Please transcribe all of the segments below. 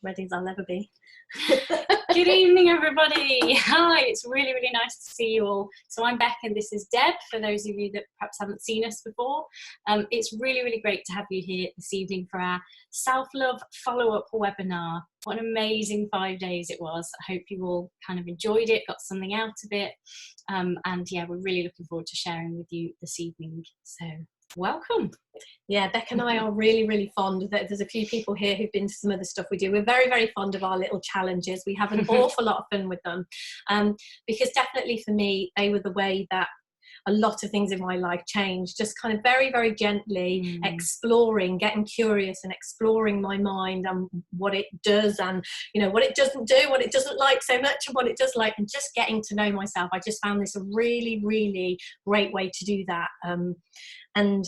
ready as I'll ever be. Good evening, everybody. Hi, it's really, really nice to see you all. So I'm Bec and this is Deb, for those of you that perhaps haven't seen us before. It's really, really great to have you here this evening for our self-love follow-up webinar. What an amazing 5 days it was. I hope you all kind of enjoyed it, got something out of it. And yeah, we're really looking forward to sharing with you this evening. So welcome. Yeah, Bec and I are really, really fond. There's a few people here who've been to some of the stuff we do. We're very, very fond of our little challenges. We have an awful lot of fun with them, because definitely for me, they were the way that a lot of things in my life changed, just kind of very, very gently exploring, getting curious and exploring my mind and what it does and, you know, what it doesn't do, what it doesn't like so much and what it does like, and just getting to know myself. I just found this a really, really great way to do that. And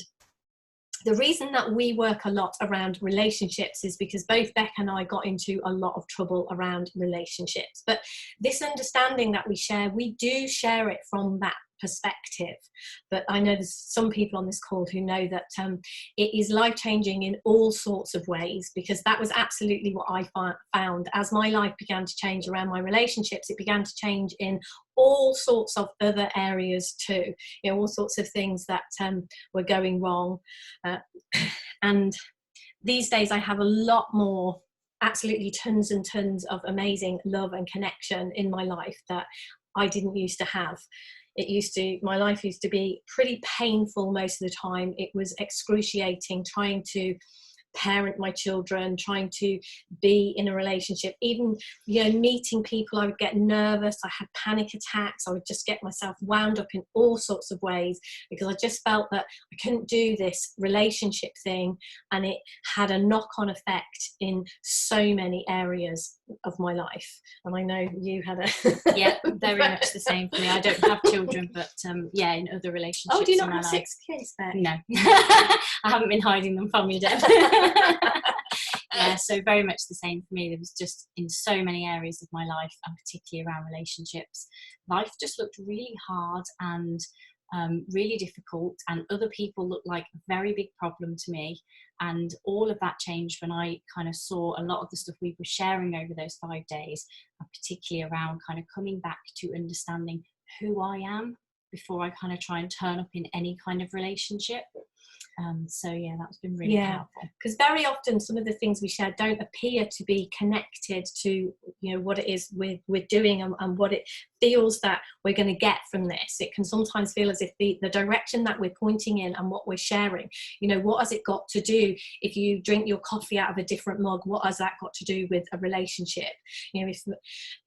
the reason that we work a lot around relationships is because both Bec and I got into a lot of trouble around relationships. But this understanding that we share, we do share it from that perspective. But I know there's some people on this call who know that it is life-changing in all sorts of ways, because that was absolutely what I found. As my life began to change around my relationships, it began to change in all sorts of other areas too, you know, all sorts of things that were going wrong. And these days I have a lot more, absolutely tons and tons of amazing love and connection in my life that I didn't used to have. My life used to be pretty painful most of the time. It was excruciating trying to parent my children, trying to be in a relationship, even, you know, meeting people. I would get nervous, I had panic attacks, I would just get myself wound up in all sorts of ways because I just felt that I couldn't do this relationship thing, and it had a knock-on effect in so many areas of my life. And I know you had a yeah, very much the same for me. I don't have children, but yeah, in other relationships. Oh, do you not have 6 kids, Bec? No. I haven't been hiding them from you, Deb. Yeah, so very much the same for me. There was just, in so many areas of my life, and particularly around relationships, life just looked really hard and really difficult, and other people looked like a very big problem to me. And all of that changed when I kind of saw a lot of the stuff we were sharing over those 5 days, and particularly around kind of coming back to understanding who I am before I kind of try and turn up in any kind of relationship. So yeah, that's been really powerful. Because very often some of the things we share don't appear to be connected to, you know, what it is we're doing and what it feels that we're going to get from this. It can sometimes feel as if the direction that we're pointing in and what we're sharing, you know, what has it got to do if you drink your coffee out of a different mug? What has that got to do with a relationship? You know,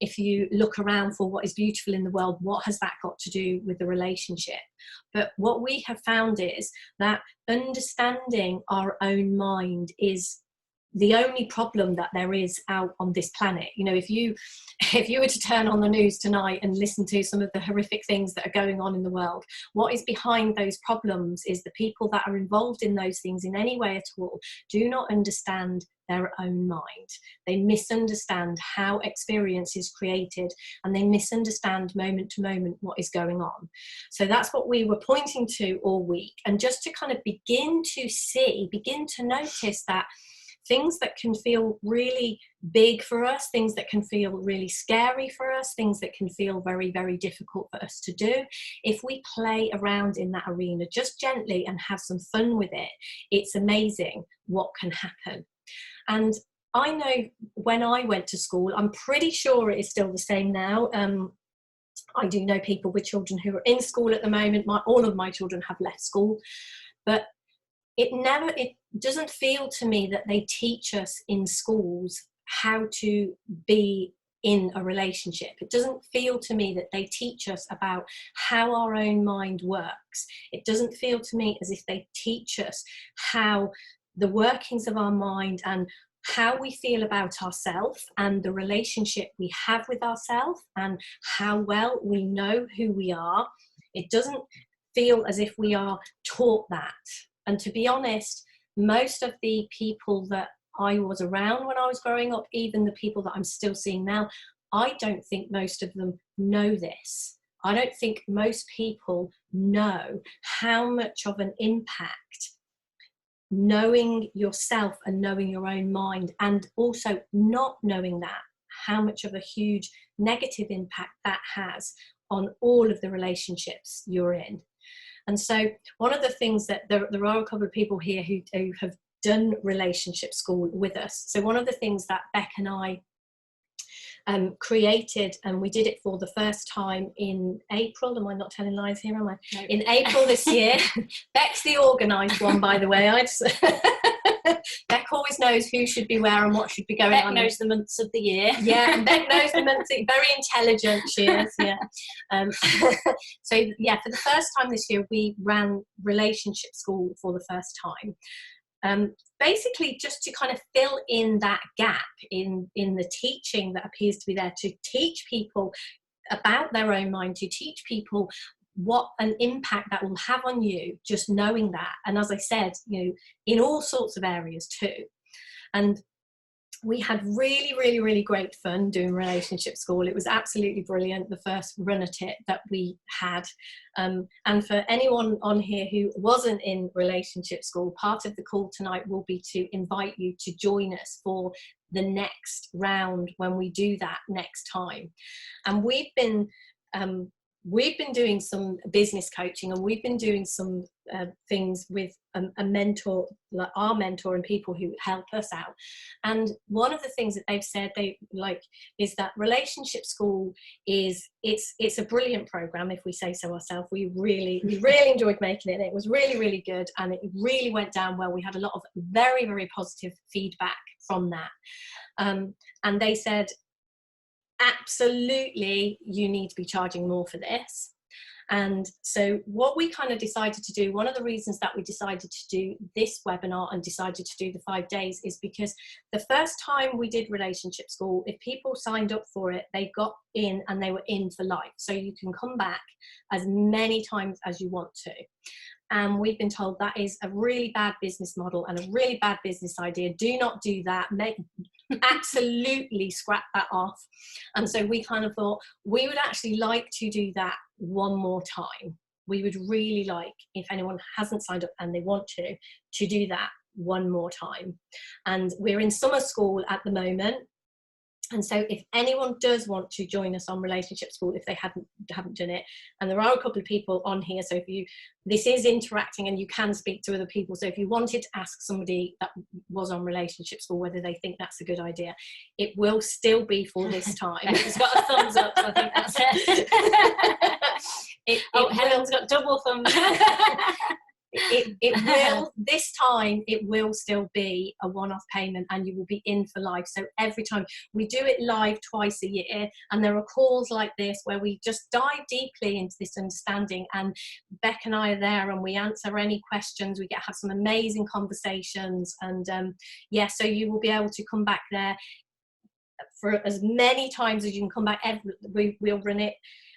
if you look around for what is beautiful in the world, what has that got to do with the relationship? But what we have found is that understanding our own mind is the only problem that there is out on this planet. You know, if you were to turn on the news tonight and listen to some of the horrific things that are going on in the world, what is behind those problems is the people that are involved in those things in any way at all do not understand their own mind. They misunderstand how experience is created, and they misunderstand moment to moment what is going on. So that's what we were pointing to all week, and just to kind of begin to notice that things that can feel really big for us, things that can feel really scary for us, things that can feel very, very difficult for us to do, if we play around in that arena just gently and have some fun with it, it's amazing what can happen. And I know when I went to school, I'm pretty sure it is still the same now. I do know people with children who are in school at the moment. All of my children have left school, but it doesn't feel to me that they teach us in schools how to be in a relationship. It doesn't feel to me that they teach us about how our own mind works. It doesn't feel to me as if they teach us how the workings of our mind and how we feel about ourselves and the relationship we have with ourselves and how well we know who we are. It doesn't feel as if we are taught that. And to be honest, most of the people that I was around when I was growing up, even the people that I'm still seeing now, I don't think most of them know this. I don't think most people know how much of an impact knowing yourself and knowing your own mind, and also not knowing that, how much of a huge negative impact that has on all of the relationships you're in. And so one of the things that there are a couple of people here who have done relationship school with us. So one of the things that Bec and I created, and we did it for the first time in April. Am I not telling lies here, am I? No. In April this year. Bec's the organised one, by the way. Bec always knows who should be where and what should be going on. Bec knows the months of the year. Yeah, and Bec knows the months. Very intelligent she is, yeah. So, yeah, for the first time this year, we ran relationship school for the first time. Basically just to kind of fill in that gap in the teaching that appears to be there, to teach people about their own mind, to teach people what an impact that will have on you, just knowing that. And as I said, you know, in all sorts of areas too. And we had really, really, really great fun doing relationship school. It was absolutely brilliant, the first run at it that we had. And for anyone on here who wasn't in relationship school, part of the call tonight will be to invite you to join us for the next round when we do that next time. And we've been doing some business coaching, and we've been doing some things with a mentor, like our mentor, and people who help us out. And one of the things that they've said they like is that relationship school is it's a brilliant program, if we say so ourselves. We really enjoyed making it. It was really, really good, and it really went down well. We had a lot of very, very positive feedback from that. And they said, absolutely, you need to be charging more for this. And so what we kind of decided to do, one of the reasons that we decided to do this webinar and decided to do the 5 days, is because the first time we did relationship school, if people signed up for it, they got in and they were in for life. So you can come back as many times as you want to. And we've been told that is a really bad business model and a really bad business idea. Do not do that. Absolutely scrap that off. And so we kind of thought we would actually like to do that one more time. We would really like, if anyone hasn't signed up and they want to do that one more time. And we're in summer school at the moment. And so if anyone does want to join us on relationship school, if they haven't done it, and there are a couple of people on here, so if this is interacting and you can speak to other people. So if you wanted to ask somebody that was on relationship school whether they think that's a good idea, it will still be for this time. It's got a thumbs up, so I think that's it. Helen's got double thumbs. It will, this time, it will still be a one-off payment, and you will be in for life. So every time we do it live twice a year, and there are calls like this where we just dive deeply into this understanding, and Bec and I are there and we answer any questions. We have some amazing conversations, and yeah, so you will be able to come back there for as many times as you can come back. We'll run it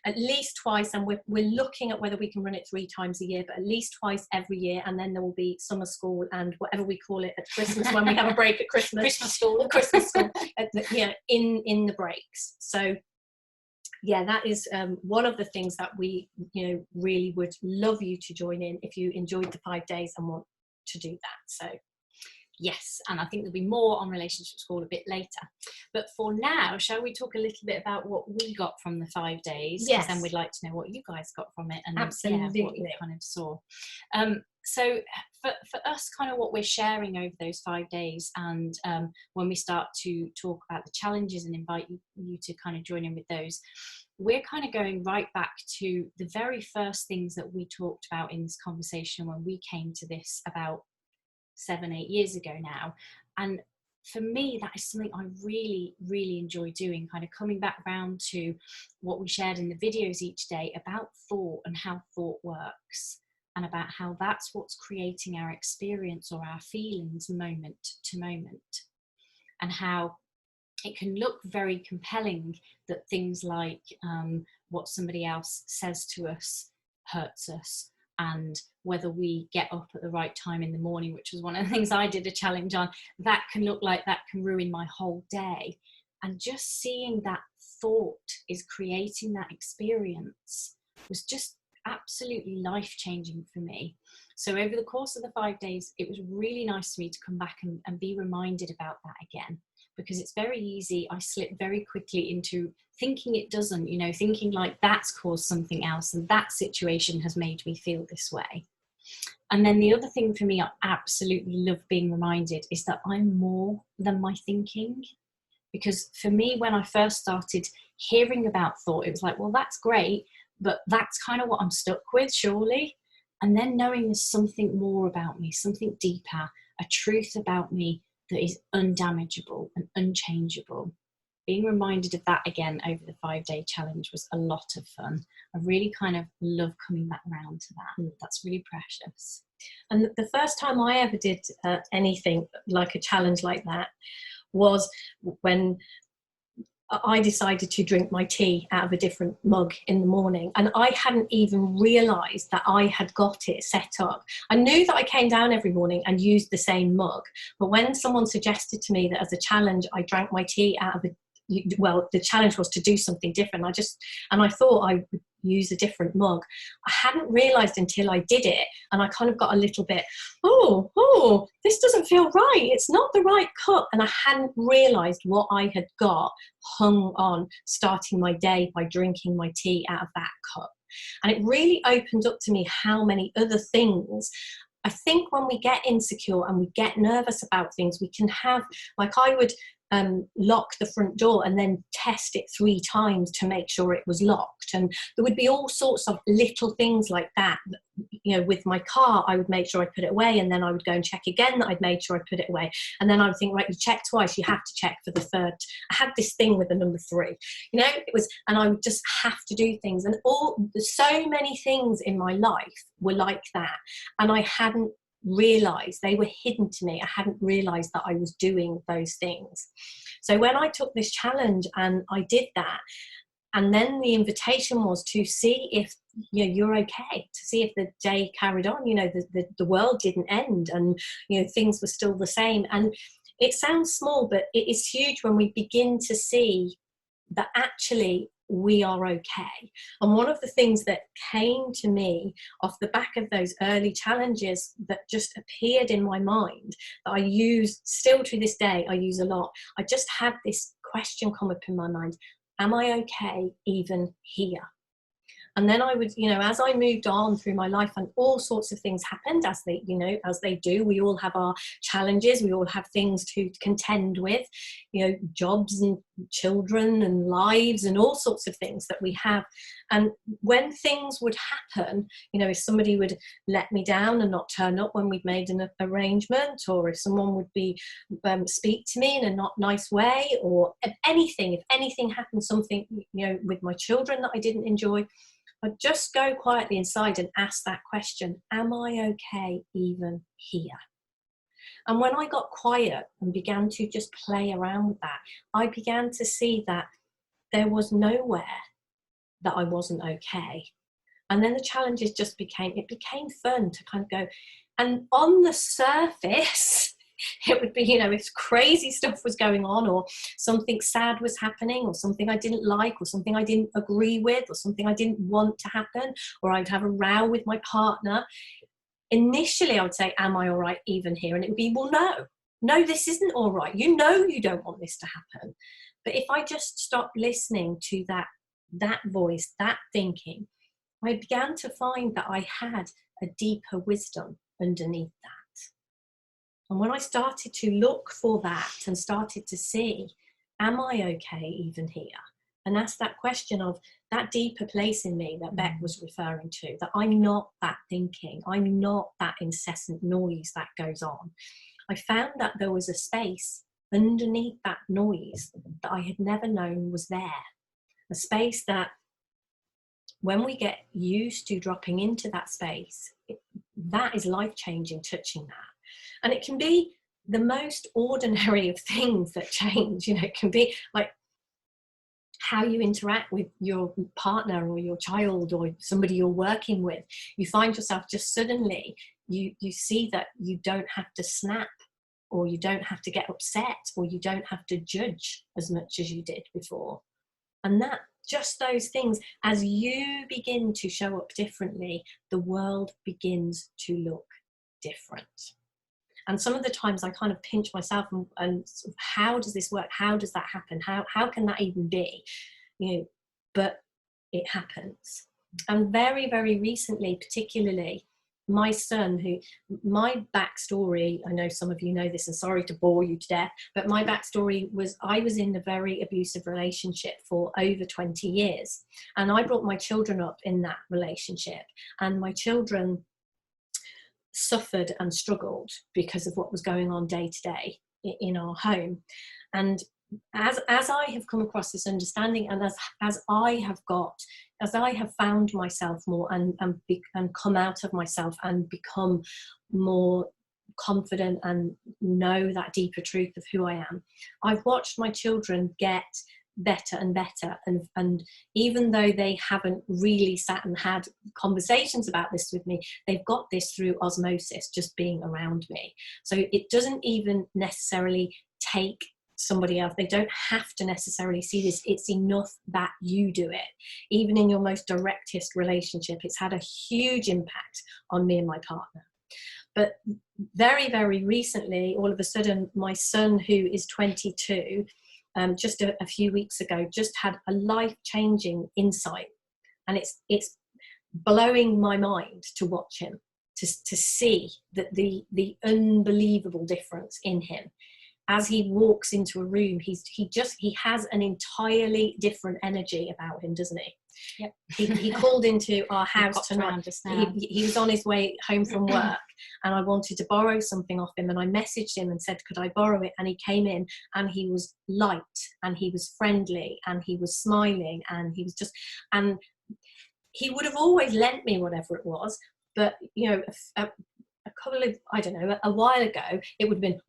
at least twice, and we're looking at whether we can run it 3 times a year, but at least twice every year. And then there will be summer school and whatever we call it at Christmas, when we have a break at Christmas. Christmas school in the breaks. So yeah, that is one of the things that we really would love you to join in if you enjoyed the 5 days and want to do that. So yes, and I think there'll be more on relationship school a bit later. But for now, shall we talk a little bit about what we got from the 5 days? Yes. Then we'd like to know what you guys got from it, and absolutely, what you kind of saw. So for us, kind of what we're sharing over those 5 days, and when we start to talk about the challenges and invite you to kind of join in with those, we're kind of going right back to the very first things that we talked about in this conversation when we came to this about 7-8 years ago now. And for me, that is something I really, really enjoy doing, kind of coming back around to what we shared in the videos each day about thought and how thought works, and about how that's what's creating our experience or our feelings moment to moment, and how it can look very compelling that things like what somebody else says to us hurts us, and whether we get up at the right time in the morning, which was one of the things I did a challenge on, that can look like that can ruin my whole day. And just seeing that thought is creating that experience was just absolutely life-changing for me. So over the course of the 5 days, it was really nice for me to come back and be reminded about that again, because it's very easy. I slip very quickly into thinking it doesn't, thinking like that's caused something else and that situation has made me feel this way. And then the other thing for me, I absolutely love being reminded, is that I'm more than my thinking. Because for me, when I first started hearing about thought, it was like, well, that's great, but that's kind of what I'm stuck with, surely. And then knowing there's something more about me, something deeper, a truth about me that is undamageable and unchangeable. Being reminded of that again over the 5-day challenge was a lot of fun. I really kind of love coming back around to that. That's really precious. And the first time I ever did anything like a challenge like that was when I decided to drink my tea out of a different mug in the morning, and I hadn't even realised that I had got it set up. I knew that I came down every morning and used the same mug, but when someone suggested to me that as a challenge I drank my tea out of the challenge was to do something different. I thought I would use a different mug. I hadn't realised until I did it, and I kind of got a little bit, oh, this doesn't feel right. It's not the right cup. And I hadn't realised what I had got hung on starting my day by drinking my tea out of that cup. And it really opened up to me how many other things. I think when we get insecure and we get nervous about things, we can have, like I would lock the front door and then test it 3 times to make sure it was locked. And there would be all sorts of little things like that. With my car, I would make sure I put it away, and then I would go and check again that I'd made sure I put it away. And then I would think, right, you check twice, you have to check for the third. I had this thing with the number 3, and I would just have to do things. And so many things in my life were like that. And I hadn't realized they were hidden to me. I hadn't realized that I was doing those things. So when I took this challenge and I did that, and then the invitation was to see if you're okay, to see if the day carried on, the world didn't end, and things were still the same. And it sounds small, but it is huge when we begin to see that actually we are okay. And one of the things that came to me off the back of those early challenges that just appeared in my mind, that I use still to this day, I use a lot. I just had this question come up in my mind: am I okay even here? And then I would, as I moved on through my life, and all sorts of things happened as they do. We all have our challenges. We all have things to contend with, jobs and children and lives and all sorts of things that we have. And when things would happen, if somebody would let me down and not turn up when we'd made an arrangement, or if someone would speak to me in a not nice way, or if anything happened, something, with my children that I didn't enjoy, I'd just go quietly inside and ask that question: am I okay even here? And when I got quiet and began to just play around with that, I began to see that there was nowhere that I wasn't okay. And then the challenges became fun to kind of go. And on the surface, it would be, if crazy stuff was going on, or something sad was happening, or something I didn't like, or something I didn't agree with, or something I didn't want to happen, or I'd have a row with my partner. Initially, I would say, am I all right even here? And it would be, well, no, this isn't all right. You don't want this to happen. But if I just stopped listening to that voice, that thinking, I began to find that I had a deeper wisdom underneath that. And when I started to look for that and started to see, am I okay even here? And ask that question of that deeper place in me that Bec was referring to, that I'm not that thinking, I'm not that incessant noise that goes on. I found that there was a space underneath that noise that I had never known was there. A space that, when we get used to dropping into that space, that is life-changing, touching that. And it can be the most ordinary of things that change. It can be like how you interact with your partner or your child or somebody you're working with. You find yourself just suddenly, you see that you don't have to snap, or you don't have to get upset, or you don't have to judge as much as you did before. And that just those things. As you begin to show up differently, the world begins to look different. And some of the times I kind of pinch myself and sort of, how does this work? How does that happen? How can that even be? You know, but it happens. And very, very recently, particularly, my son, my backstory, I know some of you know this, and sorry to bore you to death, but my backstory was I was in a very abusive relationship for over 20 years. And I brought my children up in that relationship, and my children suffered and struggled because of what was going on day to day in our home. And as I have come across this understanding, and as I have found myself more and come out of myself and become more confident and know that deeper truth of who I am, I've watched my children get better and better, and even though they haven't really sat and had conversations about this with me, they've got this through osmosis, just being around me. So it doesn't even necessarily take somebody else, they don't have to necessarily see this. It's enough that you do it. Even in your most directest relationship, it's had a huge impact on me and my partner. But very, very recently, all of a sudden, my son, who is 22, just a few weeks ago, just had a life-changing insight, and it's blowing my mind to watch him, to see that the unbelievable difference in him. As he walks into a room, he has an entirely different energy about him, doesn't he? Yep. He called into our house tonight. He was on his way home from work, and I wanted to borrow something off him, and I messaged him and said, could I borrow it? And he came in, and he was light, and he was friendly, and he was smiling, and he was just, and he would have always lent me whatever it was, but you know, a couple of, I don't know, a while ago, it would have been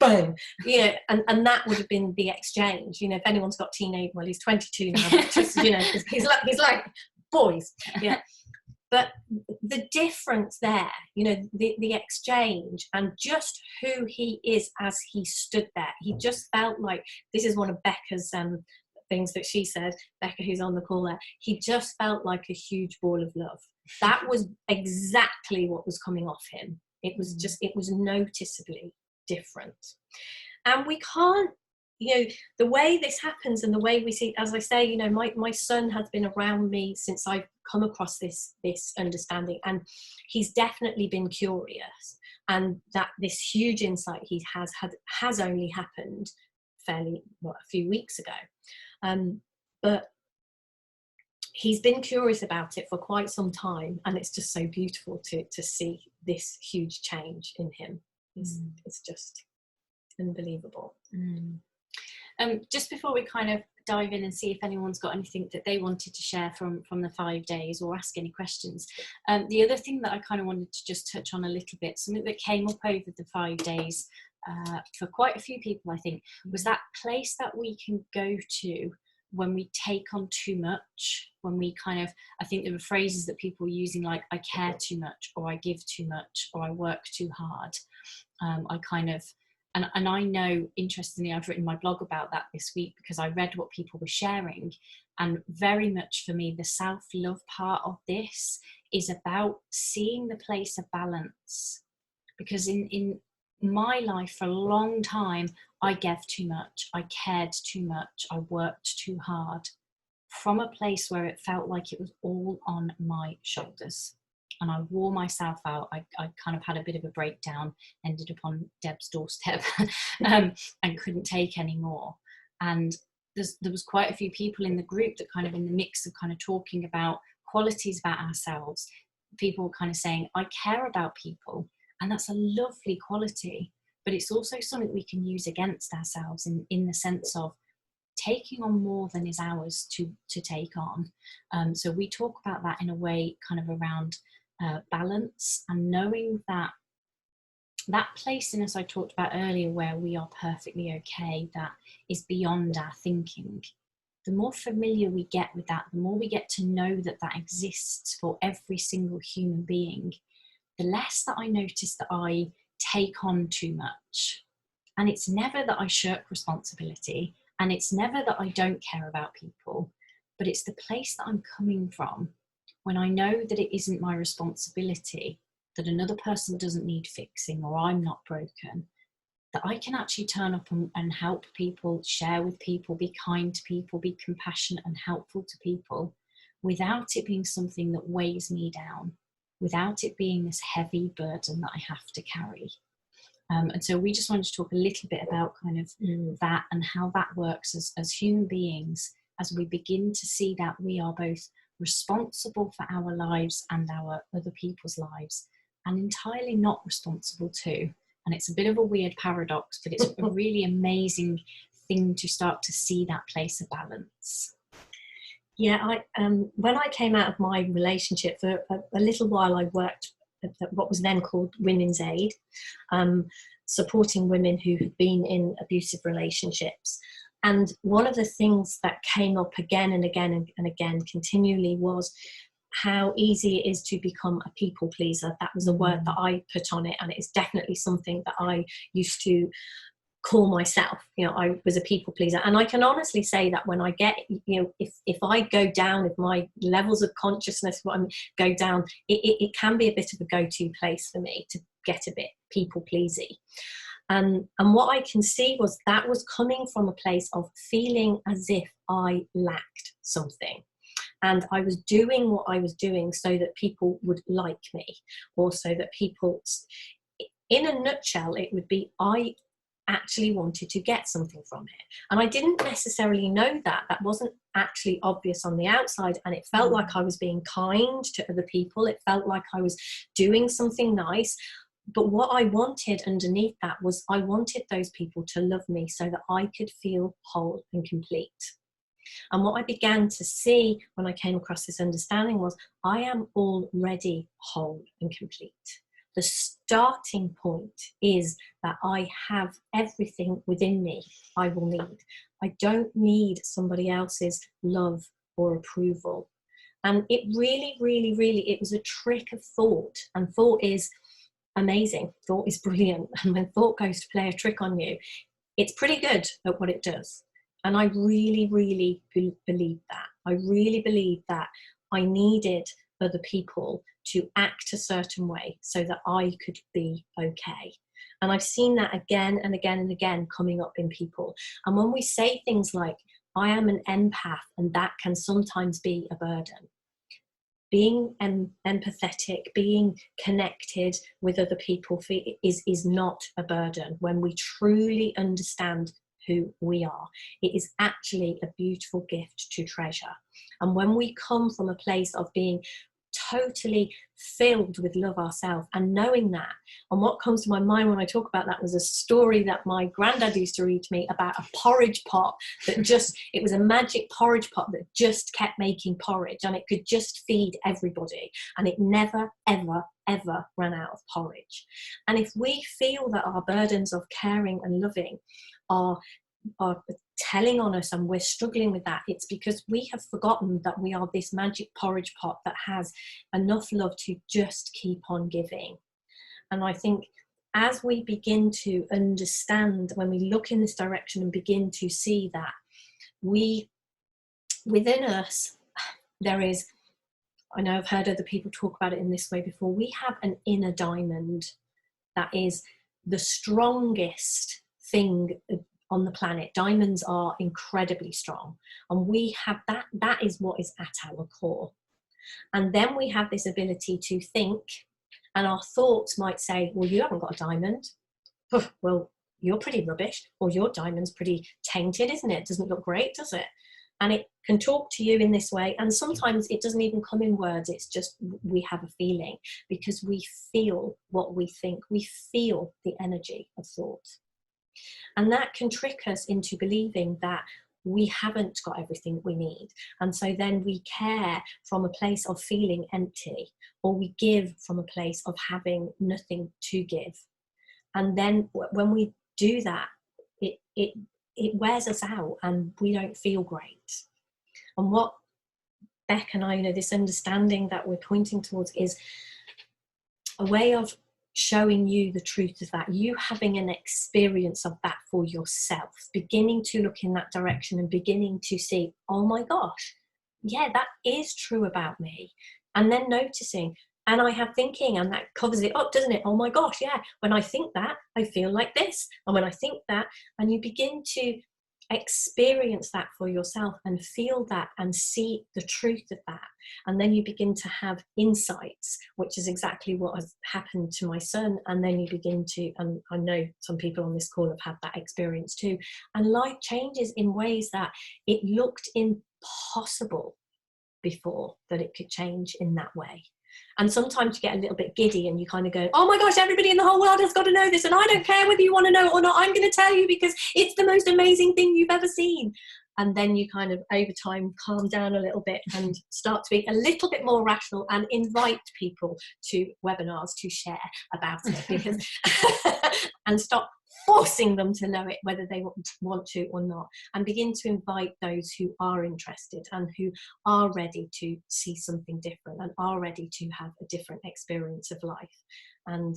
bang, yeah, and that would have been the exchange. You know, if anyone's got teenage, well, he's 22 now, but just, you know, he's like boys, yeah. But the difference there, you know, the exchange, and just who he is as he stood there, he just felt like, this is one of Becca's things that she said, Becca, who's on the call there, he just felt like a huge ball of love. That was exactly what was coming off him. It was noticeably different. And we can't, you know, the way this happens and the way we see, as I say, you know, my son has been around me since I've come across this understanding, and he's definitely been curious, and that this huge insight he has only happened fairly, a few weeks ago. But he's been curious about it for quite some time, and it's just so beautiful to see this huge change in him. It's just unbelievable. Just before we kind of dive in and see if anyone's got anything that they wanted to share from the 5 days, or ask any questions, the other thing that I kind of wanted to just touch on a little bit, something that came up over the 5 days for quite a few people, I think, was that place that we can go to when we take on too much, when we kind of, I think there were phrases that people were using, like, I care too much, or I give too much, or I work too hard. I kind of, and I know, interestingly, I've written my blog about that this week, because I read what people were sharing, and very much for me, the self-love part of this is about seeing the place of balance. Because in my life, for a long time, I gave too much, I cared too much, I worked too hard, from a place where it felt like it was all on my shoulders, and I wore myself out. I kind of had a bit of a breakdown, ended up on Deb's doorstep, and couldn't take any more. And there was quite a few people in the group that kind of, in the mix of kind of talking about qualities about ourselves, people were kind of saying, I care about people. And that's a lovely quality, but it's also something we can use against ourselves in the sense of taking on more than is ours to take on. So we talk about that in a way kind of around balance, and knowing that place in us I talked about earlier, where we are perfectly okay, that is beyond our thinking. The more familiar we get with that, the more we get to know that that exists for every single human being, the less that I notice that I take on too much. And it's never that I shirk responsibility, and it's never that I don't care about people, but it's the place that I'm coming from when I know that it isn't my responsibility, that another person doesn't need fixing, or I'm not broken, that I can actually turn up and help people, share with people, be kind to people, be compassionate and helpful to people, without it being something that weighs me down, without it being this heavy burden that I have to carry. And so we just wanted to talk a little bit about kind of that, and how that works as human beings, as we begin to see that we are both responsible for our lives and our other people's lives, and entirely not responsible too. And it's a bit of a weird paradox, but it's a really amazing thing to start to see that place of balance. Yeah, when I came out of my relationship, for a little while I worked at what was then called Women's Aid, supporting women who had been in abusive relationships. And one of the things that came up again and again and again continually was how easy it is to become a people pleaser. That was a word that I put on it, and it's definitely something that I used to call myself. I was a people pleaser, and I can honestly say that when I get, if I go down, if my levels of consciousness go down, it can be a bit of a go-to place for me to get a bit people pleasy. And what I can see was that was coming from a place of feeling as if I lacked something. And I was doing what I was doing so that people would like me, or so that people, in a nutshell, it would be I actually wanted to get something from it. And I didn't necessarily know that. That wasn't actually obvious on the outside. And it felt like I was being kind to other people. It felt like I was doing something nice. But what I wanted underneath that was I wanted those people to love me so that I could feel whole and complete. And what I began to see when I came across this understanding was I am already whole and complete. The starting point is that I have everything within me I will need. I don't need somebody else's love or approval. And it really, really, really, it was a trick of thought. And thought is amazing. Thought is brilliant. And when thought goes to play a trick on you, it's pretty good at what it does. And I really, really believed that. I really believed that I needed other people to act a certain way so that I could be okay. And I've seen that again and again and again coming up in people. And when we say things like, I am an empath, and that can sometimes be a burden. Being empathetic, being connected with other people is not a burden. When we truly understand who we are, it is actually a beautiful gift to treasure. And when we come from a place of being totally filled with love ourselves and knowing that, and what comes to my mind when I talk about that was a story that my granddad used to read to me about a porridge pot that it was a magic porridge pot that just kept making porridge, and it could just feed everybody, and it never ever ran out of porridge. And if we feel that our burdens of caring and loving are telling on us and we're struggling with that, it's because we have forgotten that we are this magic porridge pot that has enough love to just keep on giving. And I think as we begin to understand, when we look in this direction and begin to see that within us, there is, I know I've heard other people talk about it in this way before, we have an inner diamond that is the strongest thing on the planet. Diamonds are incredibly strong, and we have that is what is at our core. And then we have this ability to think, and our thoughts might say, well, you haven't got a diamond. Well, you're pretty rubbish, or your diamond's pretty tainted, isn't it? Doesn't look great, does it? And it can talk to you in this way, and sometimes it doesn't even come in words. It's just we have a feeling, because we feel what we think. We feel the energy of thought. And that can trick us into believing that we haven't got everything we need. And so then we care from a place of feeling empty, or we give from a place of having nothing to give. And then when we do that, it wears us out and we don't feel great. And what Bec and I, this understanding that we're pointing towards is a way of showing you the truth of that, you having an experience of that for yourself, beginning to look in that direction and beginning to see, oh my gosh, yeah, that is true about me. And then noticing, and I have thinking, and that covers it up, doesn't it? Oh my gosh, yeah, when I think that, I feel like this. And when I think that, and you begin to experience that for yourself and feel that and see the truth of that. And then you begin to have insights, which is exactly what has happened to my son. And then you begin to, and I know some people on this call have had that experience too, and life changes in ways that it looked impossible before that it could change in that way. And sometimes you get a little bit giddy and you kind of go, oh my gosh, everybody in the whole world has got to know this, and I don't care whether you want to know it or not, I'm going to tell you because it's the most amazing thing you've ever seen. And then you kind of over time calm down a little bit and start to be a little bit more rational and invite people to webinars to share about it, because and stop forcing them to know it whether they want to or not, and begin to invite those who are interested and who are ready to see something different and are ready to have a different experience of life. And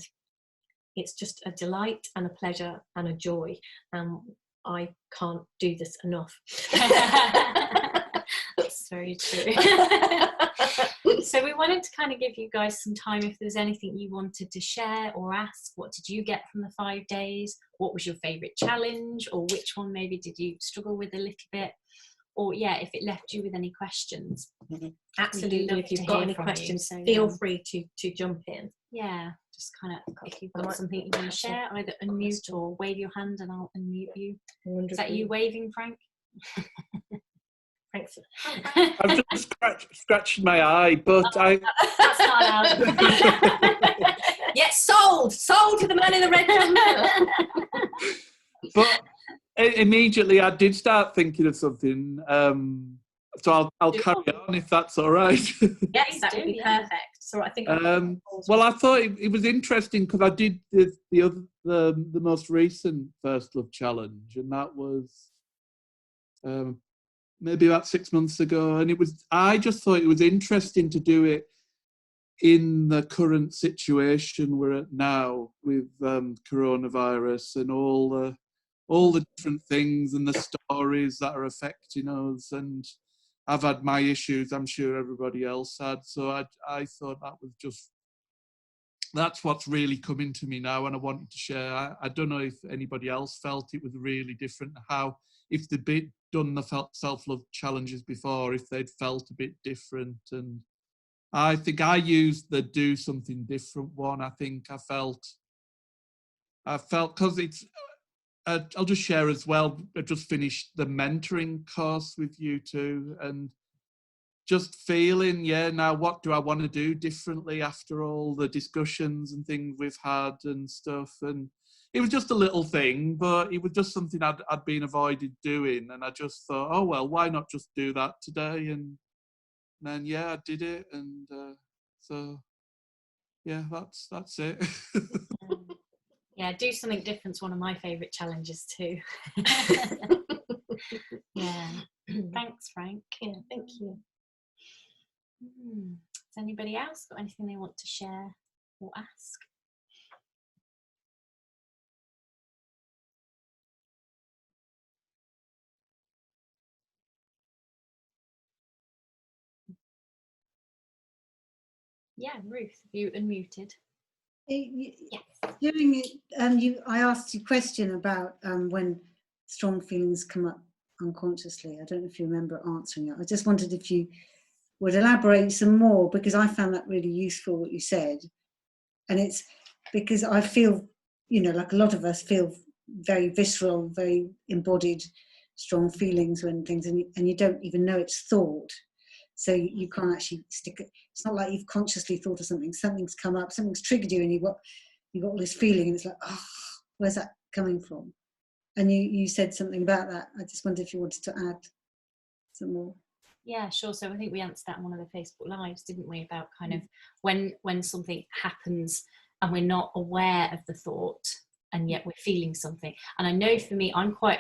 it's just a delight and a pleasure and a joy. I can't do this enough. That's very true. So we wanted to kind of give you guys some time if there's anything you wanted to share or ask. What did you get from the 5 days? What was your favourite challenge? Or which one maybe did you struggle with a little bit? Or yeah, if it left you with any questions. Absolutely, if you've got any questions, feel free to jump in. Yeah, just kind of if you've got something you want to share, either unmute or wave your hand and I'll unmute you. Is that you waving, Frank? Thanks. I've just scratched my eye, but that's not allowed. Yes, sold to the man in the red jumper. But immediately I did start thinking of something. So I'll carry on if that's all right. Yes, that would be perfect. So I think. Well, I thought it was interesting because I did the most recent First Love Challenge, and that was maybe about 6 months ago, and I just thought it was interesting to do it in the current situation we're at now with coronavirus and all the different things and the stories that are affecting us. And I've had my issues, I'm sure everybody else had. So I thought that's what's really coming to me now, and I wanted to share. I don't know if anybody else felt it was really different, if they'd done the self-love challenges before, if they'd felt a bit different. And I think I used the do something different one. I think I felt because it's, I'll just share as well, I just finished the mentoring course with you two, and just feeling, now what do I want to do differently after all the discussions and things we've had and stuff. And it was just a little thing, but it was just something I'd been avoided doing. And I just thought, oh, well, why not just do that today? And then, I did it. And so, that's it. Yeah, do something different's one of my favourite challenges too. Yeah. Thanks, Frank. Yeah, thank you. Has anybody else got anything they want to share or ask? Yeah, Ruth, you unmuted. Yes. During I asked you a question about when strong feelings come up unconsciously. I don't know if you remember answering it. I just wondered if you would elaborate some more, because I found that really useful what you said. And it's because I feel, like a lot of us feel very visceral, very embodied, strong feelings when things, and you don't even know it's thought. So you can't actually stick it. It's not like you've consciously thought of something. Something's come up, something's triggered you, and you've got all this feeling, and it's like, oh, where's that coming from? And you said something about that. I just wondered if you wanted to add some more. Yeah, sure. So I think we answered that in one of the Facebook Lives, didn't we? About kind of when something happens and we're not aware of the thought, and yet we're feeling something. And I know for me, I'm quite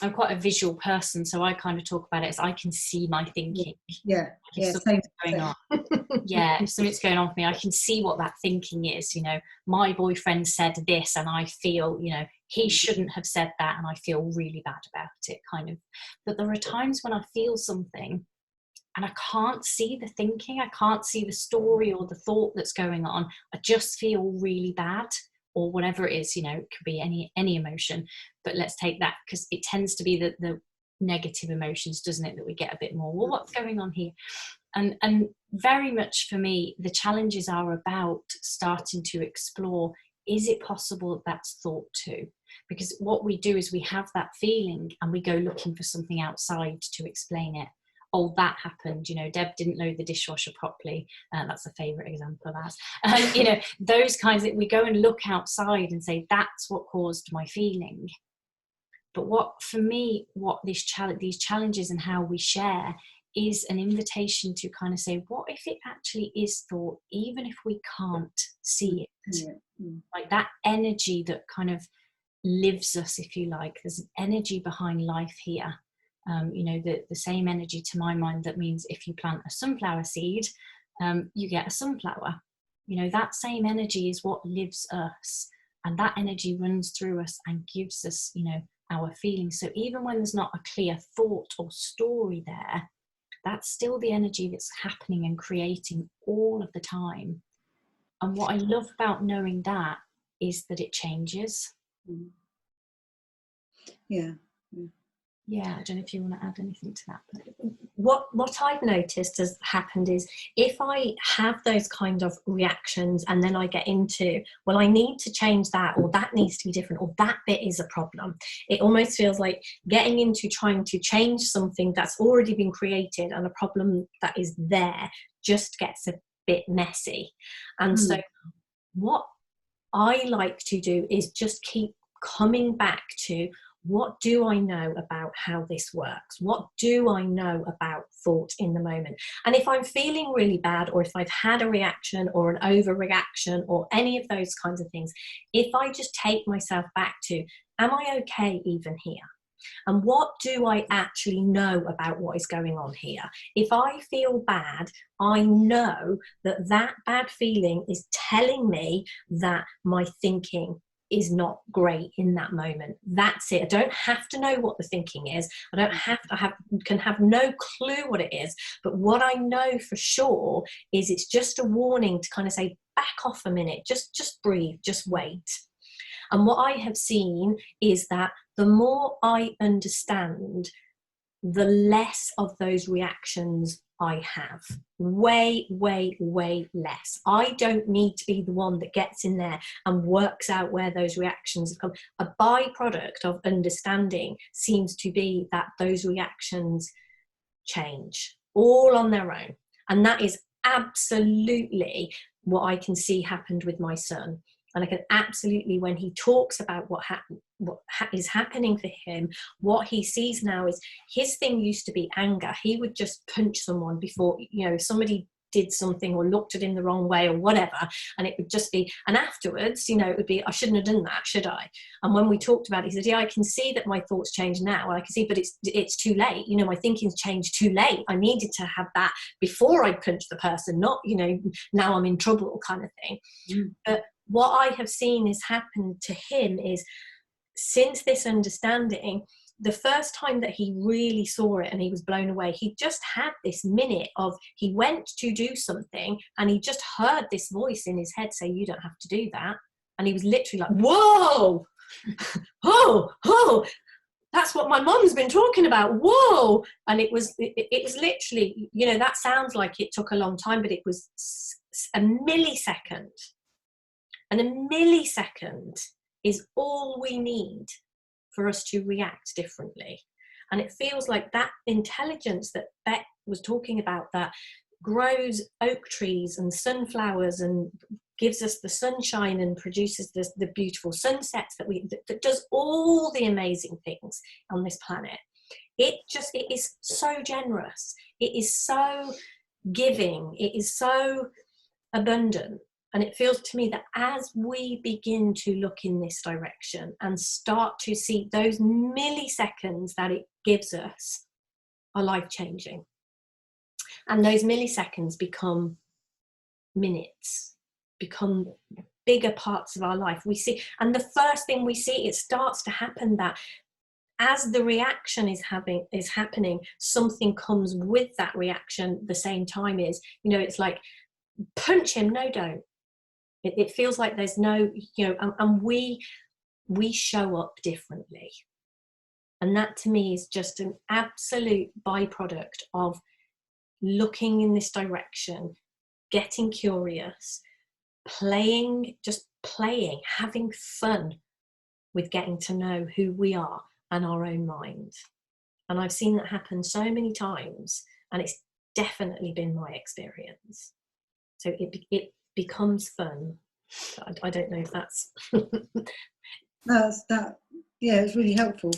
I'm quite a visual person, so I kind of talk about it as I can see my thinking. Yeah, If something's going on. Yeah, if something's going on for me, I can see what that thinking is. You know, my boyfriend said this, and I feel, you know, he shouldn't have said that, and I feel really bad about it, kind of. But there are times when I feel something and I can't see the thinking, I can't see the story or the thought that's going on. I just feel really bad, or whatever it is. You know, it could be any emotion, but let's take that, because it tends to be the negative emotions, doesn't it, that we get a bit more, well, what's going on here? And very much for me, the challenges are about starting to explore, is it possible that that's thought too? Because what we do is we have that feeling and we go looking for something outside to explain it. Oh, that happened, you know, Deb didn't load the dishwasher properly. That's a favourite example of that. You know, those kinds that we go and look outside and say, that's what caused my feeling. But what, for me, what these challenges and how we share is an invitation to kind of say, what if it actually is thought, even if we can't see it? Yeah. Like that energy that kind of lives us, if you like. There's an energy behind life here. You know, the same energy, to my mind, that means if you plant a sunflower seed, you get a sunflower. You know, that same energy is what lives us, and that energy runs through us and gives us, you know, our feelings. So even when there's not a clear thought or story there, that's still the energy that's happening and creating all of the time. And what I love about knowing that is that it changes. Yeah. Yeah, I don't know if you want to add anything to that. But What I've noticed has happened is, if I have those kind of reactions and then I get into, well, I need to change that, or that needs to be different, or that bit is a problem, it almost feels like getting into trying to change something that's already been created, and a problem that is there just gets a bit messy. And so what I like to do is just keep coming back to, what do I know about how this works? What do I know about thought in the moment? And if I'm feeling really bad, or if I've had a reaction or an overreaction or any of those kinds of things, if I just take myself back to, am I okay even here? And what do I actually know about what is going on here? If I feel bad, I know that that bad feeling is telling me that my thinking is not great in that moment. That's it. I don't have to know what the thinking is. I don't have to can have no clue what it is. But what I know for sure is it's just a warning to kind of say, back off a minute, just breathe, just wait. And what I have seen is that the more I understand, the less of those reactions I have. Way, way, way less. I don't need to be the one that gets in there and works out where those reactions have come. A byproduct of understanding seems to be that those reactions change all on their own. And that is absolutely what I can see happened with my son. And I can absolutely, when he talks about what is happening for him, what he sees now is, his thing used to be anger. He would just punch someone before, you know, if somebody did something or looked at him the wrong way or whatever, and it would just be, and afterwards, you know, it would be, I shouldn't have done that, should I? And when we talked about it, he said, yeah, I can see that my thoughts change now, and I can see, but it's too late, you know, my thinking's changed too late. I needed to have that before I punched the person, not, you know, now I'm in trouble kind of thing. But what I have seen has happened to him is, since this understanding, the first time that he really saw it and he was blown away, he just had this minute of, he went to do something and he just heard this voice in his head say, you don't have to do that. And he was literally like, whoa, oh, that's what my mom's been talking about, whoa. And it was literally, you know, that sounds like it took a long time, but it was a millisecond. And a millisecond is all we need for us to react differently. And it feels like that intelligence that Bec was talking about, that grows oak trees and sunflowers and gives us the sunshine and produces the beautiful sunsets, that does all the amazing things on this planet. It is so generous. It is so giving. It is so abundant. And it feels to me that as we begin to look in this direction and start to see those milliseconds that it gives us are life-changing. And those milliseconds become minutes, become bigger parts of our life. We see, and the first thing we see, it starts to happen that as the reaction is happening, something comes with that reaction the same time. Is, you know, it's like, punch him, no, don't. It feels like there's no, you know, and we show up differently. And that to me is just an absolute byproduct of looking in this direction, getting curious, playing, having fun with getting to know who we are and our own mind. And I've seen that happen so many times, and it's definitely been my experience. So it becomes fun. I don't know if that's yeah, it's really helpful.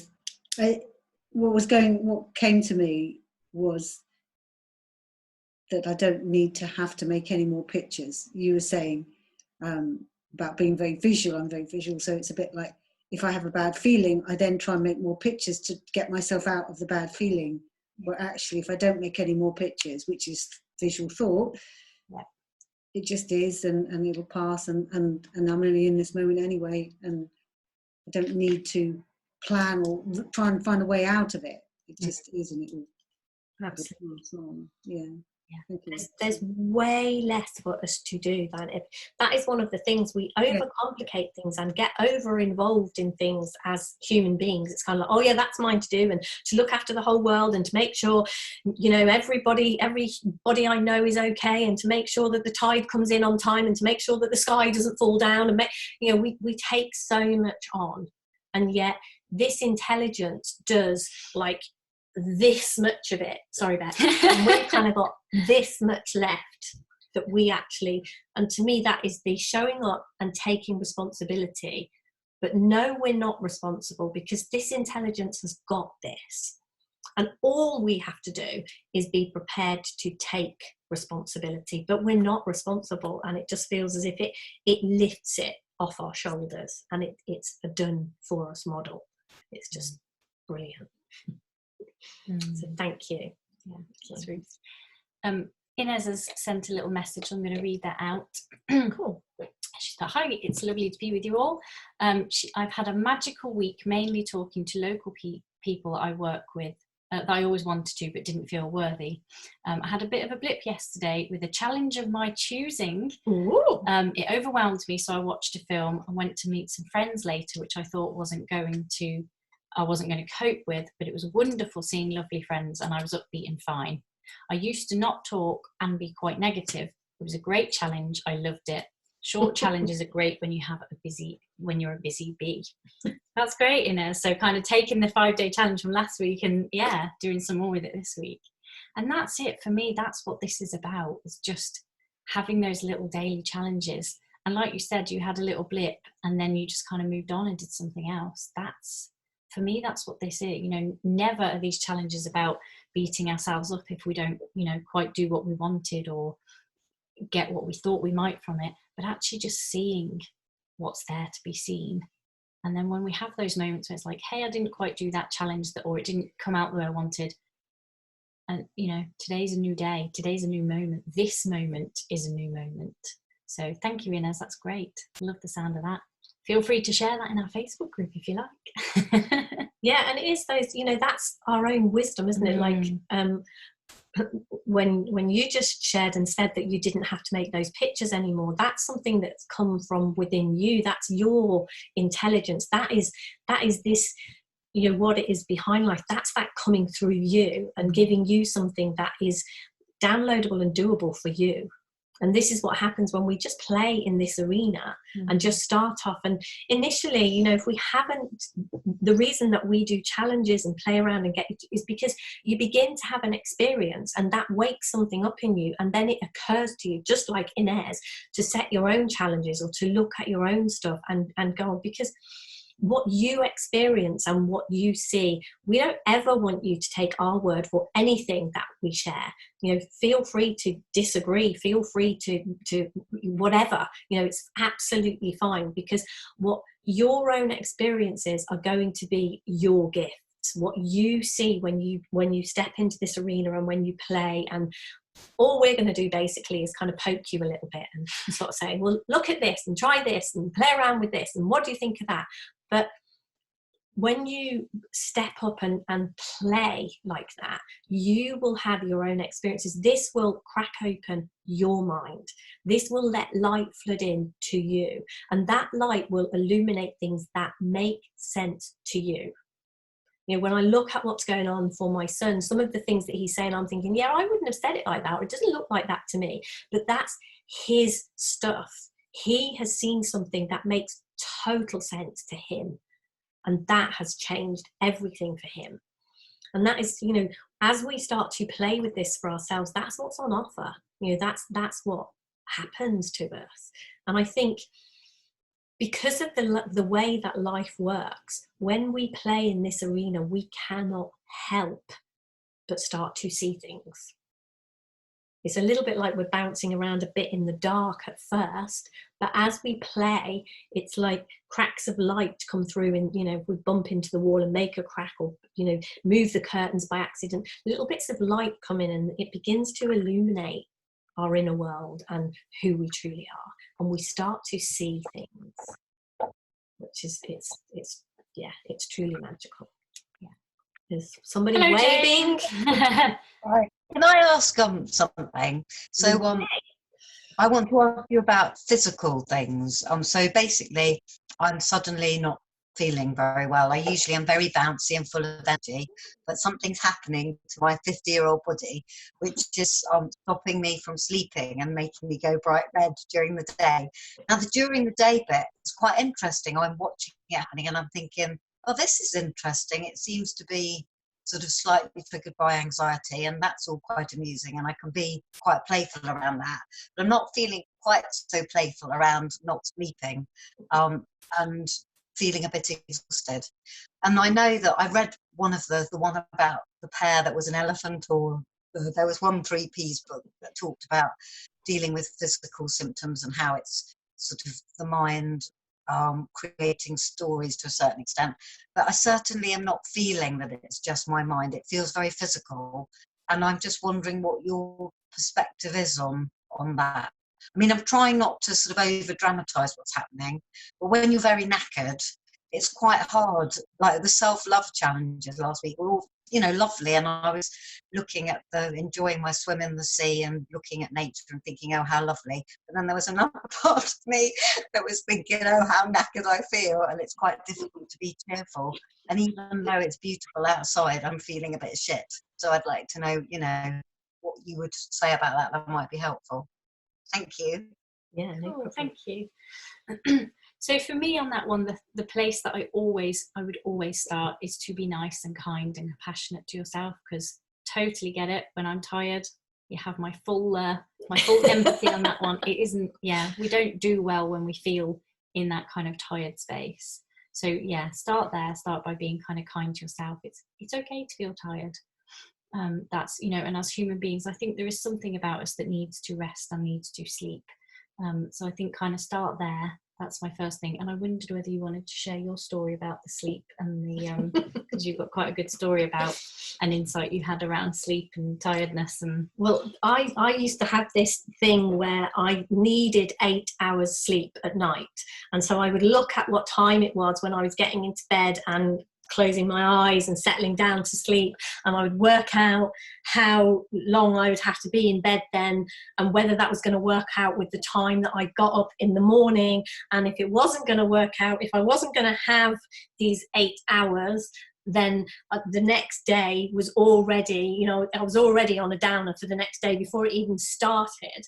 What came to me was that I don't need to have to make any more pictures. You were saying about being very visual. I'm very visual, so it's a bit like, if I have a bad feeling, I then try and make more pictures to get myself out of the bad feeling. But actually, if I don't make any more pictures, which is visual thought, it just is, and it'll pass, and I'm really in this moment anyway, and I don't need to plan or try and find a way out of it. It just is, and it will absolutely pass on. Yeah. There's way less for us to do than if that is one of the things we overcomplicate things and get over involved in things as human beings. It's kind of like, oh yeah, that's mine to do, and to look after the whole world, and to make sure, you know, everybody I know is okay, and to make sure that the tide comes in on time, and to make sure that the sky doesn't fall down, and you know, we take so much on, and yet this intelligence does like this much of it. Sorry, Beth. And we've kind of got this much left that we actually, and to me that is the showing up and taking responsibility. But no, we're not responsible, because this intelligence has got this, and all we have to do is be prepared to take responsibility. But we're not responsible, and it just feels as if it lifts it off our shoulders, and it's a done for us model. It's just brilliant. So thank you. Yeah, that's really. Inez has sent a little message. I'm going to read that out. Cool. She thought, hi, it's lovely to be with you all. I've had a magical week, mainly talking to local people I work with that I always wanted to but didn't feel worthy. I had a bit of a blip yesterday with a challenge of my choosing. It overwhelmed me, so I watched a film and went to meet some friends later, which I thought I wasn't going to cope with, but it was wonderful seeing lovely friends, and I was upbeat and fine. I used to not talk and be quite negative. It was a great challenge. I loved it. Short challenges are great when you're a busy bee. That's great, Inez. So kind of taking the 5-day challenge from last week and doing some more with it this week. And that's it for me. That's what this is about, is just having those little daily challenges. And like you said, you had a little blip and then you just kind of moved on and did something else. For me, that's what this is. You know, never are these challenges about beating ourselves up if we don't, you know, quite do what we wanted or get what we thought we might from it, but actually just seeing what's there to be seen. And then when we have those moments where it's like, hey, I didn't quite do that challenge, or it didn't come out the way I wanted. And, you know, today's a new day. Today's a new moment. This moment is a new moment. So thank you, Inez. That's great. Love the sound of that. Feel free to share that in our Facebook group if you like. Yeah, and it is those, you know, that's our own wisdom, isn't it? Like when you just shared and said that you didn't have to make those pictures anymore, that's something that's come from within you. That's your intelligence. That is this, you know, what it is behind life. That's that coming through you and giving you something that is downloadable and doable for you. And this is what happens when we just play in this arena and just start off. And initially, you know, if we haven't, the reason that we do challenges and play around and get is because you begin to have an experience and that wakes something up in you. And then it occurs to you, just like Inez, to set your own challenges or to look at your own stuff and go on. Because what you experience and what you see. We don't ever want you to take our word for anything that we share. You know, feel free to disagree, feel free to whatever, you know, it's absolutely fine, because what your own experiences are going to be your gifts. What you see when you step into this arena and when you play, and all we're going to do basically is kind of poke you a little bit and sort of say, well, look at this and try this and play around with this and what do you think of that? But when you step up and play like that, you will have your own experiences. This will crack open your mind. This will let light flood in to you, and that light will illuminate things that make sense to you. You know, when I look at what's going on for my son, some of the things that he's saying, I'm thinking, yeah, I wouldn't have said it like that, or it doesn't look like that to me. But that's his stuff. He has seen something that makes total sense to him. And that has changed everything for him. And that is, you know, as we start to play with this for ourselves, that's what's on offer. You know, that's what happens to us. And I think because of the way that life works, when we play in this arena, we cannot help but start to see things. It's a little bit like we're bouncing around a bit in the dark at first, but as we play, it's like cracks of light come through, and, you know, if we bump into the wall and make a crack, or, you know, move the curtains by accident, little bits of light come in and it begins to illuminate our inner world and who we truly are. And we start to see things, which is, it's truly magical. Yeah. There's somebody Hello, waving. Right. Can I ask something? So I want to ask you about physical things. So basically, I'm suddenly not feeling very well. I usually am very bouncy and full of energy, but something's happening to my 50-year-old body, which is stopping me from sleeping and making me go bright red during the day. Now, the during the day bit is quite interesting. I'm watching it happening and I'm thinking, oh, this is interesting. It seems to be sort of slightly triggered by anxiety, and that's all quite amusing, and I can be quite playful around that. But I'm not feeling quite so playful around not sleeping and feeling a bit exhausted. And I know that I read one of the one about the pear that was an elephant, or there was one 3Ps book that talked about dealing with physical symptoms and how it's sort of the mind creating stories to a certain extent. But I certainly am not feeling that it's just my mind. It feels very physical, and I'm just wondering what your perspective is on that. I mean, I'm trying not to sort of over dramatize what's happening, but when you're very knackered, it's quite hard. Like the self-love challenges last week were all, you know, lovely, and I was looking at enjoying my swim in the sea and looking at nature and thinking, oh, how lovely. But then there was another part of me that was thinking, oh, how knackered I feel, and it's quite difficult to be cheerful. And even though it's beautiful outside, I'm feeling a bit shit. So I'd like to know, you know, what you would say about that. That might be helpful. Thank you. Yeah, no problem. Thank you. So for me on that one, the place that I would always start is to be nice and kind and compassionate to yourself, because totally get it. When I'm tired, you have my full empathy on that one. It isn't, yeah, we don't do well when we feel in that kind of tired space. So yeah, start there. Start by being kind of kind to yourself. It's okay to feel tired. That's, you know, and as human beings, I think there is something about us that needs to rest and needs to sleep. So I think kind of start there. That's my first thing. And I wondered whether you wanted to share your story about the sleep and the, because you've got quite a good story about an insight you had around sleep and tiredness. And well, I used to have this thing where I needed 8 hours sleep at night. And so I would look at what time it was when I was getting into bed and closing my eyes and settling down to sleep, and I would work out how long I would have to be in bed then, and whether that was going to work out with the time that I got up in the morning. And if it wasn't going to work out, if I wasn't going to have these 8 hours, then the next day was already, you know, I was already on a downer for the next day before it even started.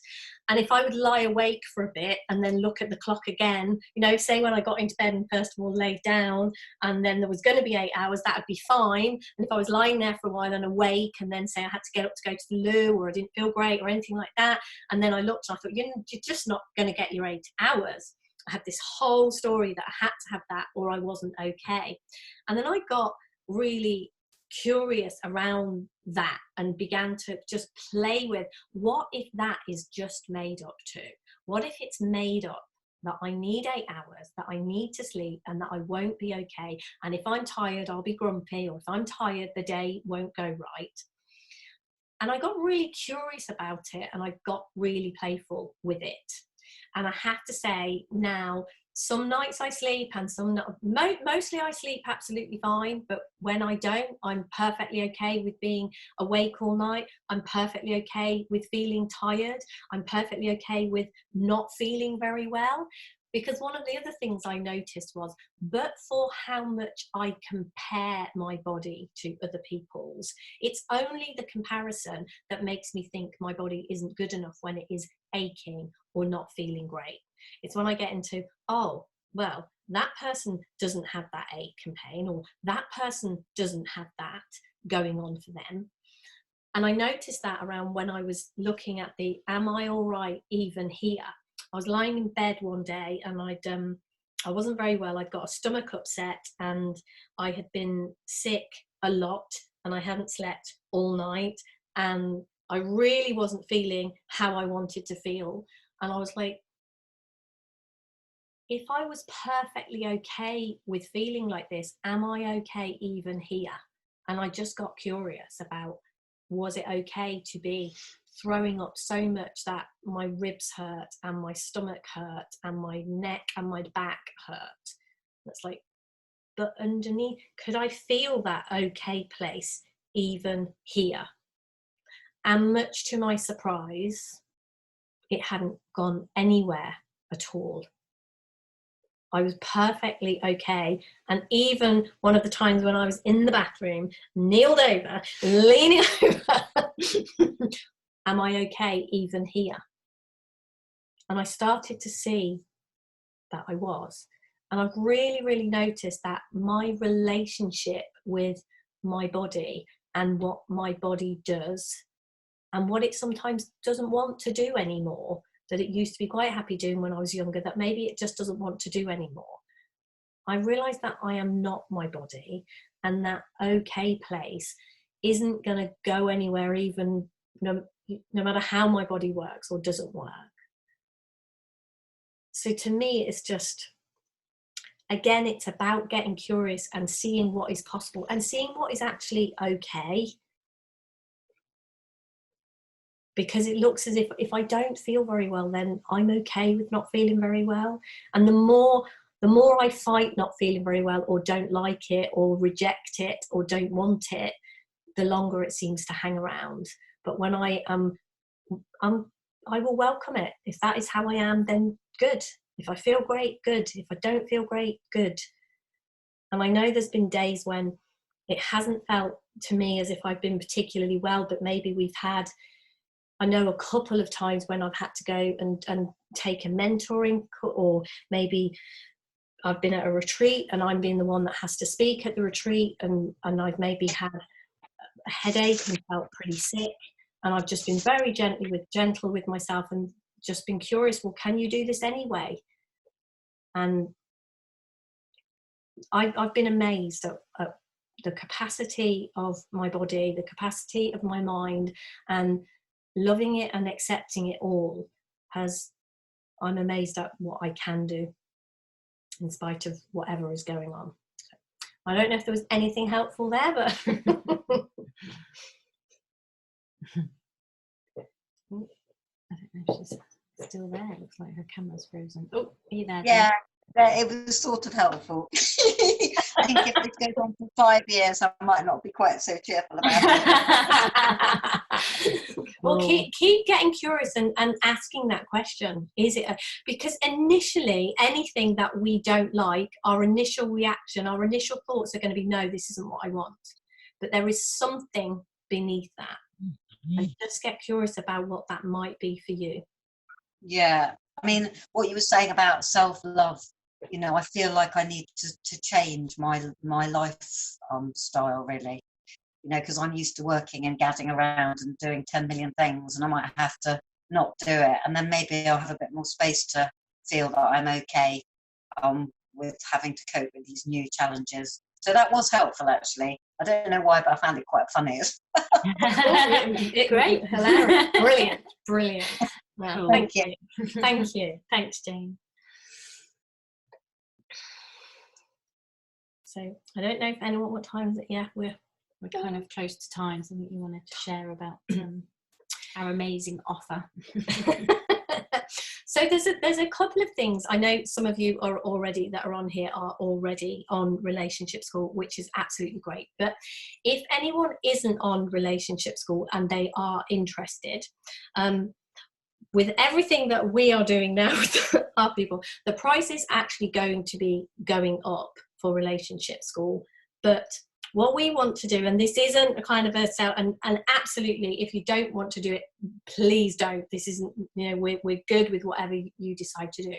And if I would lie awake for a bit and then look at the clock again, you know, say when I got into bed and first of all laid down, and then there was going to be 8 hours, that would be fine. And if I was lying there for a while and awake, and then say I had to get up to go to the loo, or I didn't feel great or anything like that, and then I looked and I thought, you're just not going to get your 8 hours. I had this whole story that I had to have that or I wasn't okay. And then I got really curious around that and began to just play with, what if that is just made up too? What if it's made up that I need 8 hours, that I need to sleep, and that I won't be okay? And if I'm tired, I'll be grumpy, or if I'm tired, the day won't go right. And I got really curious about it, and I got really playful with it. And I have to say now, some nights I sleep and some mostly I sleep absolutely fine, but when I don't, I'm perfectly okay with being awake all night. I'm perfectly okay with feeling tired. I'm perfectly okay with not feeling very well. Because one of the other things I noticed was, but for how much I compare my body to other people's, it's only the comparison that makes me think my body isn't good enough when it is aching or not feeling great. It's when I get into, oh, well, that person doesn't have that ache and pain, or that person doesn't have that going on for them. And I noticed that around when I was looking at the, am I all right even here? I was lying in bed one day and I wasn't very well. I'd got a stomach upset and I had been sick a lot and I hadn't slept all night and I really wasn't feeling how I wanted to feel. And I was like, if I was perfectly okay with feeling like this, am I okay even here? And I just got curious about, was it okay to be throwing up so much that my ribs hurt and my stomach hurt and my neck and my back hurt? It's like, but underneath, could I feel that okay place even here? And much to my surprise, it hadn't gone anywhere at all. I was perfectly okay. And even one of the times when I was in the bathroom, kneeled over, leaning over, am I okay even here? And I started to see that I was. And I've really, really noticed that my relationship with my body and what my body does and what it sometimes doesn't want to do anymore, that it used to be quite happy doing when I was younger, that maybe it just doesn't want to do anymore. I realised that I am not my body, and that okay place isn't going to go anywhere, even no matter how my body works or doesn't work. So to me, it's just, again, it's about getting curious and seeing what is possible and seeing what is actually okay. Because it looks as if I don't feel very well, then I'm okay with not feeling very well. And the more I fight not feeling very well, or don't like it, or reject it, or don't want it, the longer it seems to hang around. But when I will welcome it. If that is how I am, then good. If I feel great, good. If I don't feel great, good. And I know there's been days when it hasn't felt to me as if I've been particularly well, but maybe we've had, I know a couple of times when I've had to go and take a mentoring, or maybe I've been at a retreat and I'm being the one that has to speak at the retreat, and I've maybe had a headache and felt pretty sick, and I've just been very gentle with myself and just been curious, well, can you do this anyway? And I've been amazed at the capacity of my body, the capacity of my mind, and loving it and accepting it all. I'm amazed at what I can do in spite of whatever is going on. So, I don't know if there was anything helpful there, but I don't know if she's still there. It looks like her camera's frozen. Oh, are you there? Yeah, it was sort of helpful. I think if this goes on for 5 years, I might not be quite so cheerful about it. Well, keep getting curious and asking that question. Is it because initially anything that we don't like, our initial reaction, our initial thoughts are going to be, no, this isn't what I want. But there is something beneath that. And just get curious about what that might be for you. Yeah, I mean, what you were saying about self-love, you know, I feel like I need to change my life style, really, you know, because I'm used to working and gadding around and doing 10 million things, and I might have to not do it, and then maybe I'll have a bit more space to feel that I'm okay with having to cope with these new challenges. So that was helpful, actually. I don't know why, but I found it quite funny. Great. Hilarious. Brilliant. Brilliant. Well, Cool. thank you. Thank you. Thanks, Jane. So I don't know if anyone, what time is it? Yeah, We're kind of close to time. Something you wanted to share about our amazing offer. So there's a couple of things. I know some of you are already that are on here are already on Relationship School, which is absolutely great. But if anyone isn't on Relationship School and they are interested, with everything that we are doing now with our people, the price is actually going to be going up for Relationship School. But what we want to do, and this isn't a kind of a sell, and absolutely, if you don't want to do it, please don't. This isn't, we're good with whatever you decide to do.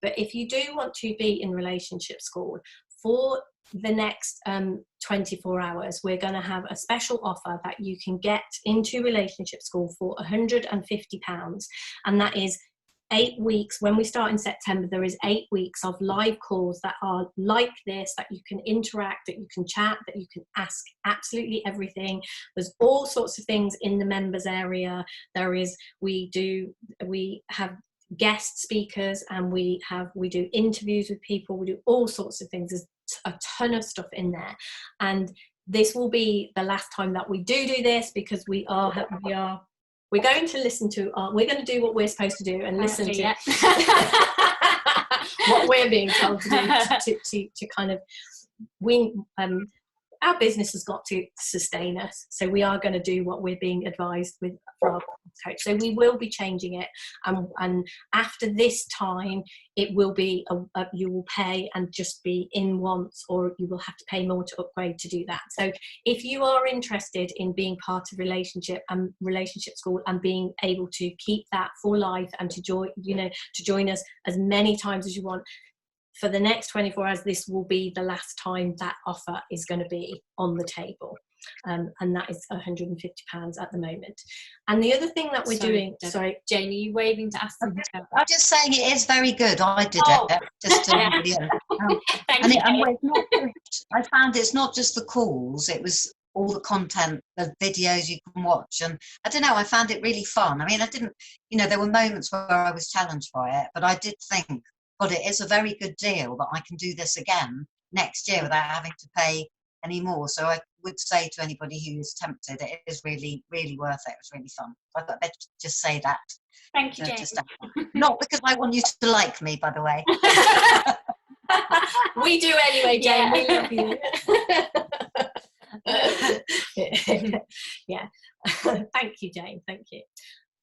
But if you do want to be in Relationship School for the next 24 hours, we're going to have a special offer that you can get into Relationship School for £150, and that is 8 weeks. When we start in September, there is 8 weeks of live calls that are like this, that you can interact, that you can chat, that you can ask absolutely everything. There's all sorts of things in the members area. We have guest speakers, and we do interviews with people. We do all sorts of things. There's a ton of stuff in there, and this will be the last time that we do this, because we're going to listen to we're going to do what we're supposed to do and listen to what we're being told to do to kind of our business has got to sustain us, so we are going to do what we're being advised with for our coach. So we will be changing it, and after this time it will be you will pay and just be in once, or you will have to pay more to upgrade to do that. So if you are interested in being part of Relationship School and being able to keep that for life, and to join us as many times as you want, for the next 24 hours, this will be the last time that offer is going to be on the table. And that is £150 at the moment. And the other thing that we're doing... Sorry, Jane, are you waving to ask something? I'm just saying it is very good. I did it. Just to everybody else. I found it's not just the calls, it was all the content, the videos you can watch. And I don't know, I found it really fun. I mean, I didn't, there were moments where I was challenged by it, but I did think, God, it is a very good deal that I can do this again next year without having to pay any more. So I would say to anybody who is tempted, it is really, really worth it. It was really fun. I thought I'd better just say that. Thank you, Jane. Not because I want you to like me, by the way. We do anyway, Jane. Yeah. We love you. Yeah. Thank you, Jane. Thank you.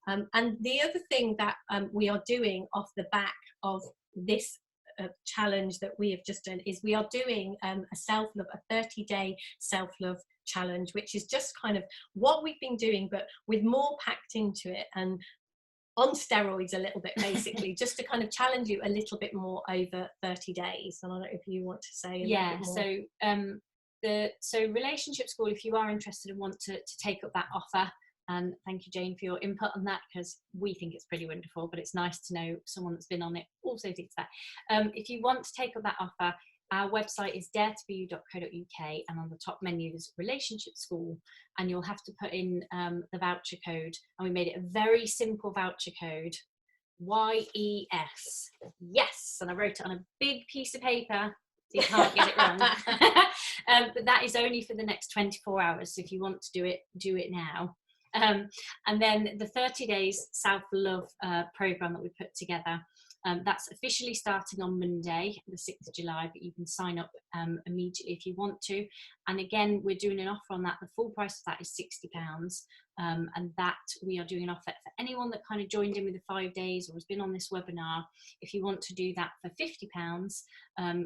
And the other thing that we are doing off the back of this challenge that we have just done is we are doing a 30-day self-love challenge, which is just kind of what we've been doing, but with more packed into it and on steroids a little bit, basically, just to kind of challenge you a little bit more over 30 days. And I don't know if you want to say a little bit more. So Relationship School, if you are interested and want to take up that offer, and thank you, Jane, for your input on that, because we think it's pretty wonderful, but it's nice to know someone that's been on it also thinks that. If you want to take up that offer, our website is daretobeyou.co.uk, and on the top menu there's Relationship School, and you'll have to put in the voucher code, and we made it a very simple voucher code, YES. Yes, and I wrote it on a big piece of paper, so you can't get it wrong. But that is only for the next 24 hours, so if you want to do it now. And then the 30 days self-love program that we put together, that's officially starting on Monday, the 6th of July, but you can sign up immediately if you want to. And again, we're doing an offer on that. The full price of that is £60, and that we are doing an offer for anyone that kind of joined in with the 5 days or has been on this webinar. If you want to do that for £50,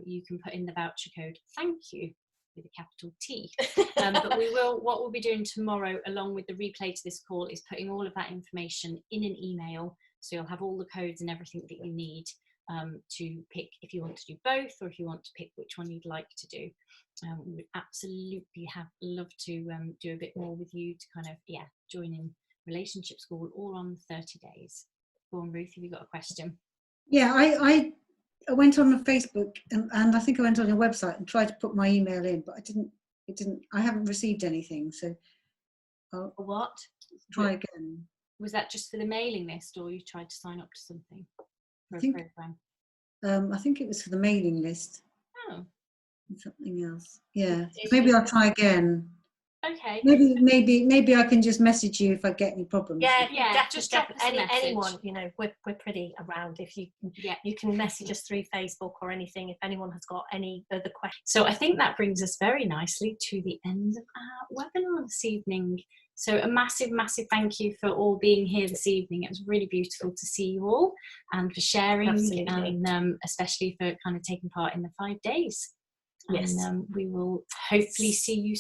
you can put in the voucher code "thank you" with a capital T. But what we'll be doing tomorrow, along with the replay to this call, is putting all of that information in an email, so you'll have all the codes and everything that you need to pick if you want to do both, or if you want to pick which one you'd like to do. We would absolutely love to do a bit more with you to kind of join in Relationship School all on 30 days. Go on, Ruth, have you got a question? Yeah, I went on the Facebook and I think I went on your website and tried to put my email in, but I haven't received anything, so I'll What? try again. Was that just for the mailing list, or you tried to sign up to something for I think, a program? I think it was for the mailing list. Oh, And something else. Yeah, maybe I'll try again. okay. Maybe I can just message you if I get any problems. Yeah, Just drop us a message. anyone, you know, we're pretty around. If you can message us through Facebook or anything if anyone has got any other questions. So I think that brings us very nicely to the end of our webinar this evening. So a massive thank you for all being here this evening. It was really beautiful to see you all and for sharing. Absolutely. And especially for kind of taking part in the 5 days. Yes. And we will hopefully see you